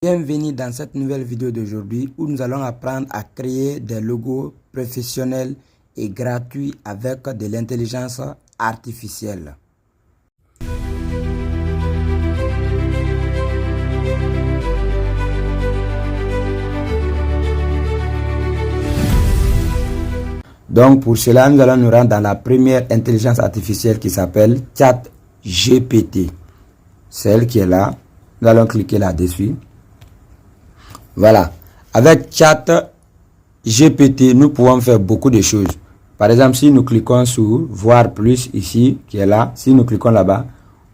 Bienvenue dans cette nouvelle vidéo d'aujourd'hui où nous allons apprendre à créer des logos professionnels et gratuits avec de l'intelligence artificielle. Donc pour cela, nous allons nous rendre dans la première intelligence artificielle qui s'appelle ChatGPT. Celle qui est là, nous allons cliquer là-dessus. Voilà, avec ChatGPT, nous pouvons faire beaucoup de choses. Par exemple, si nous cliquons sur voir plus ici, qui est là, si nous cliquons là-bas,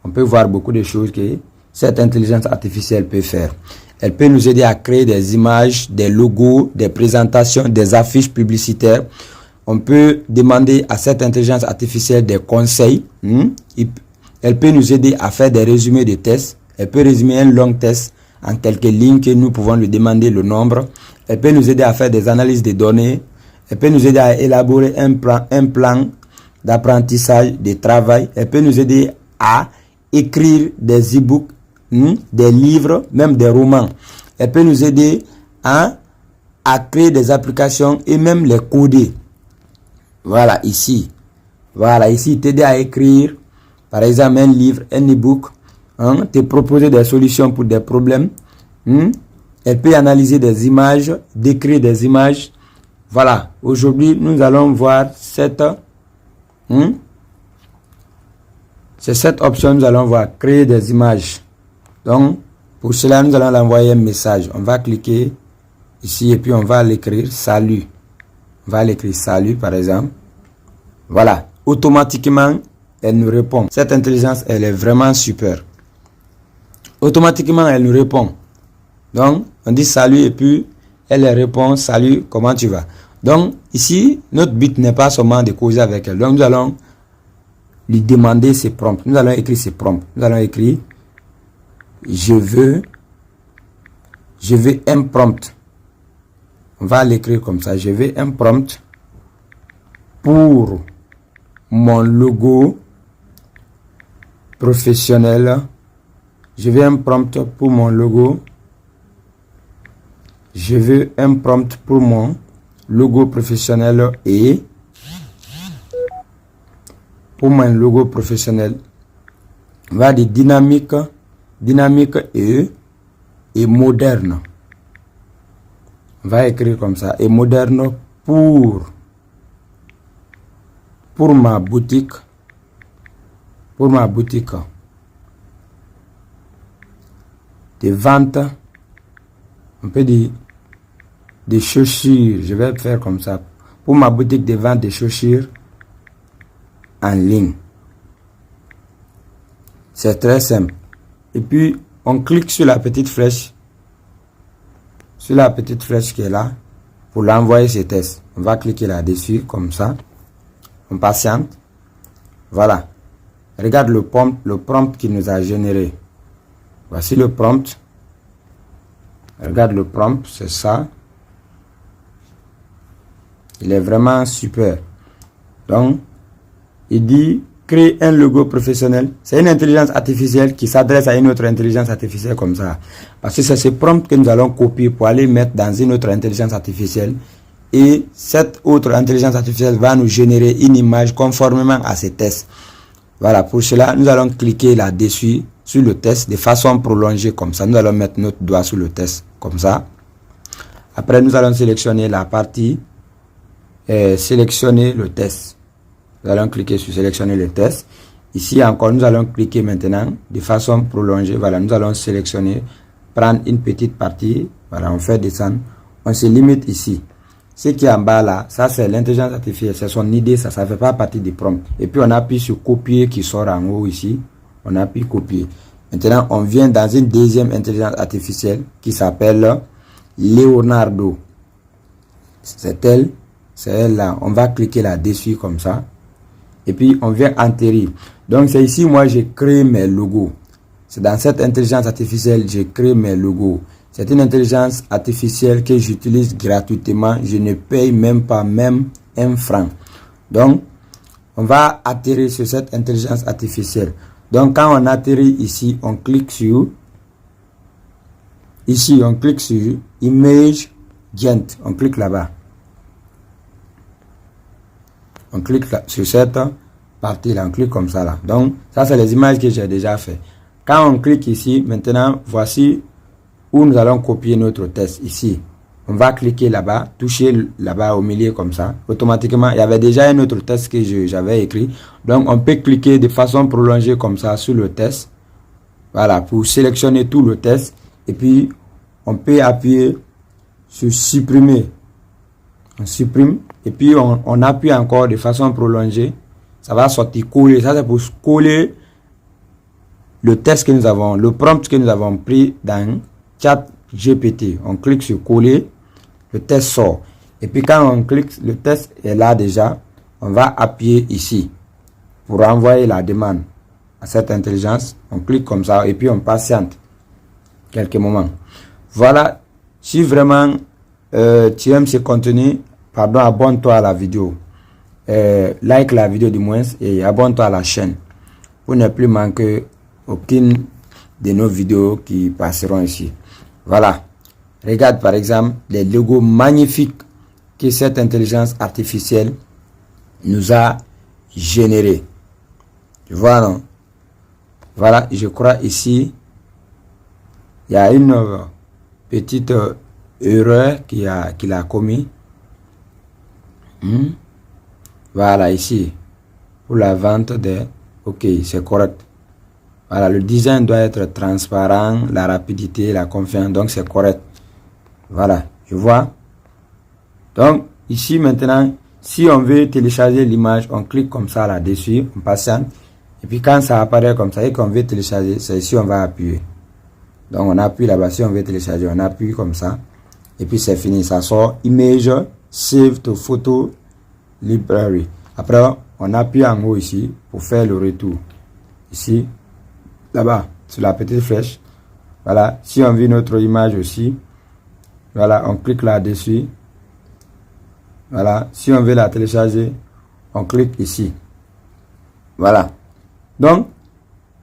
on peut voir beaucoup de choses que cette intelligence artificielle peut faire. Elle peut nous aider à créer des images, des logos, des présentations, des affiches publicitaires. On peut demander à cette intelligence artificielle des conseils. Elle peut nous aider à faire des résumés de tests. Elle peut résumer un long test en quelques lignes que nous pouvons lui demander le nombre. Elle peut nous aider à faire des analyses de données. Elle peut nous aider à élaborer un plan d'apprentissage, de travail. Elle peut nous aider à écrire des e-books, des livres, même des romans. Elle peut nous aider à créer des applications et même les coder. Voilà, ici. Voilà, ici, t'aider à écrire, par exemple, un livre, un e-book. Te proposer des solutions pour des problèmes. Elle peut analyser des images, décrire des images. Voilà, aujourd'hui, nous allons voir cette option. Nous allons voir créer des images. Donc, pour cela, nous allons l'envoyer un message. On va cliquer ici et puis on va l'écrire salut. On va l'écrire salut, par exemple. Voilà, automatiquement, elle nous répond. Cette intelligence, elle est vraiment super. Automatiquement, elle nous répond. Donc, on dit salut et puis elle répond salut, comment tu vas? Donc, ici, notre but n'est pas seulement de causer avec elle. Donc, nous allons lui demander ses prompts. Nous allons écrire ses prompts. Nous allons écrire je veux un prompt. On va l'écrire comme ça. Je veux un prompt pour mon logo professionnel. Je veux un prompt pour mon logo. Je veux un prompt pour mon logo professionnel et pour mon logo professionnel. On va dire dynamique et moderne. On va écrire comme ça. Et moderne pour ma boutique. Pour ma boutique de vente, on peut dire des chaussures. Je vais faire comme ça. Pour ma boutique de vente de chaussures en ligne. C'est très simple. Et puis, on clique sur la petite flèche. Sur la petite flèche qui est là. Pour l'envoyer ces tests. On va cliquer là-dessus, comme ça. On patiente. Voilà. Regarde le prompt qu'il nous a généré. Voici le prompt. Regarde le prompt, c'est ça. Il est vraiment super. Donc, il dit créer un logo professionnel. C'est une intelligence artificielle qui s'adresse à une autre intelligence artificielle comme ça. Parce que c'est ce prompt que nous allons copier pour aller mettre dans une autre intelligence artificielle. Et cette autre intelligence artificielle va nous générer une image conformément à ces tests. Voilà, pour cela, nous allons cliquer là-dessus sur le test de façon prolongée comme ça. Nous allons mettre notre doigt sur le test comme ça. Après, nous allons sélectionner la partie sélectionner le test. Nous allons cliquer sur sélectionner le test. Ici encore, nous allons cliquer maintenant de façon prolongée. Voilà, nous allons sélectionner, prendre une petite partie. Voilà, on fait descendre. On se limite ici. Ce qui est en bas là, ça c'est l'intelligence artificielle, c'est son idée, ça ne fait pas partie des prompts. Et puis on appuie sur copier qui sort en haut ici. On appuie copier. Maintenant, on vient dans une deuxième intelligence artificielle qui s'appelle Leonardo. C'est elle là. On va cliquer là-dessus comme ça. Et puis, on vient atterrir. Donc, c'est ici, moi, j'ai créé mes logos. C'est dans cette intelligence artificielle, j'ai créé mes logos. C'est une intelligence artificielle que j'utilise gratuitement. Je ne paye même pas un franc. Donc, on va atterrir sur cette intelligence artificielle. Donc, quand on atterrit ici, on clique sur Ici, on clique sur Image Gent. On clique là-bas. On clique là, sur cette partie-là. On clique comme ça là. Donc, ça, c'est les images que j'ai déjà fait. Quand on clique ici, maintenant, voici où nous allons copier notre test. Ici, on va cliquer là-bas, toucher là-bas au milieu comme ça. Automatiquement, il y avait déjà un autre test que j'avais écrit. Donc, on peut cliquer de façon prolongée comme ça sur le test. Voilà, pour sélectionner tout le test. Et puis, on peut appuyer sur supprimer. On supprime. Et puis, on appuie encore de façon prolongée. Ça va sortir coller. Ça, c'est pour coller le test que nous avons, le prompt que nous avons pris dans ChatGPT. On clique sur coller. Le test sort. Et puis, quand on clique, le test est là déjà. On va appuyer ici pour envoyer la demande à cette intelligence. On clique comme ça et puis on patiente quelques moments. Voilà. Si vraiment tu aimes ce contenu, pardon, abonne-toi à la vidéo. Like la vidéo du moins et abonne-toi à la chaîne pour ne plus manquer aucune de nos vidéos qui passeront ici. Voilà. Regarde par exemple les logos magnifiques que cette intelligence artificielle nous a générés. Tu vois, non? Voilà, je crois ici, il y a une petite erreur qu'il a commis. Voilà, ici, pour la vente des... Ok, c'est correct. Voilà, le design doit être transparent, la rapidité, la confiance, donc c'est correct. Voilà, je vois. Donc, ici maintenant, si on veut télécharger l'image, on clique comme ça là-dessus, on patiente. Et puis quand ça apparaît comme ça et qu'on veut télécharger, c'est ici on va appuyer. Donc on appuie là-bas, si on veut télécharger, on appuie comme ça. Et puis c'est fini, ça sort Image, Save to Photo Library. Après, on appuie en haut ici pour faire le retour. Ici, là-bas, sur la petite flèche. Voilà, si on veut notre image aussi, voilà, on clique là-dessus. Voilà, si on veut la télécharger, on clique ici. Voilà. Donc,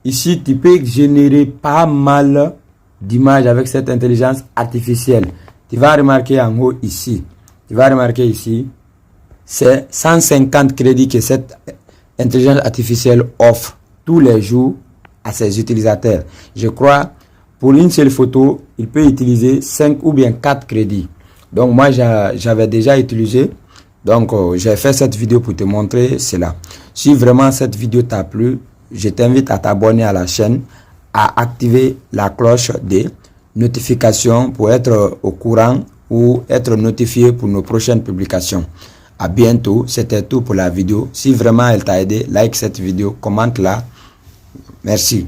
ici, tu peux générer pas mal d'images avec cette intelligence artificielle. Tu vas remarquer en haut ici. Tu vas remarquer ici, c'est 150 crédits que cette intelligence artificielle offre tous les jours à ses utilisateurs. Je crois, pour une seule photo, il peut utiliser 5 ou bien 4 crédits. Donc, moi, j'avais déjà utilisé. Donc, j'ai fait cette vidéo pour te montrer cela. Si vraiment cette vidéo t'a plu, je t'invite à t'abonner à la chaîne, à activer la cloche des notifications pour être au courant ou être notifié pour nos prochaines publications. À bientôt, c'était tout pour la vidéo. Si vraiment elle t'a aidé, like cette vidéo, commente-la. Merci.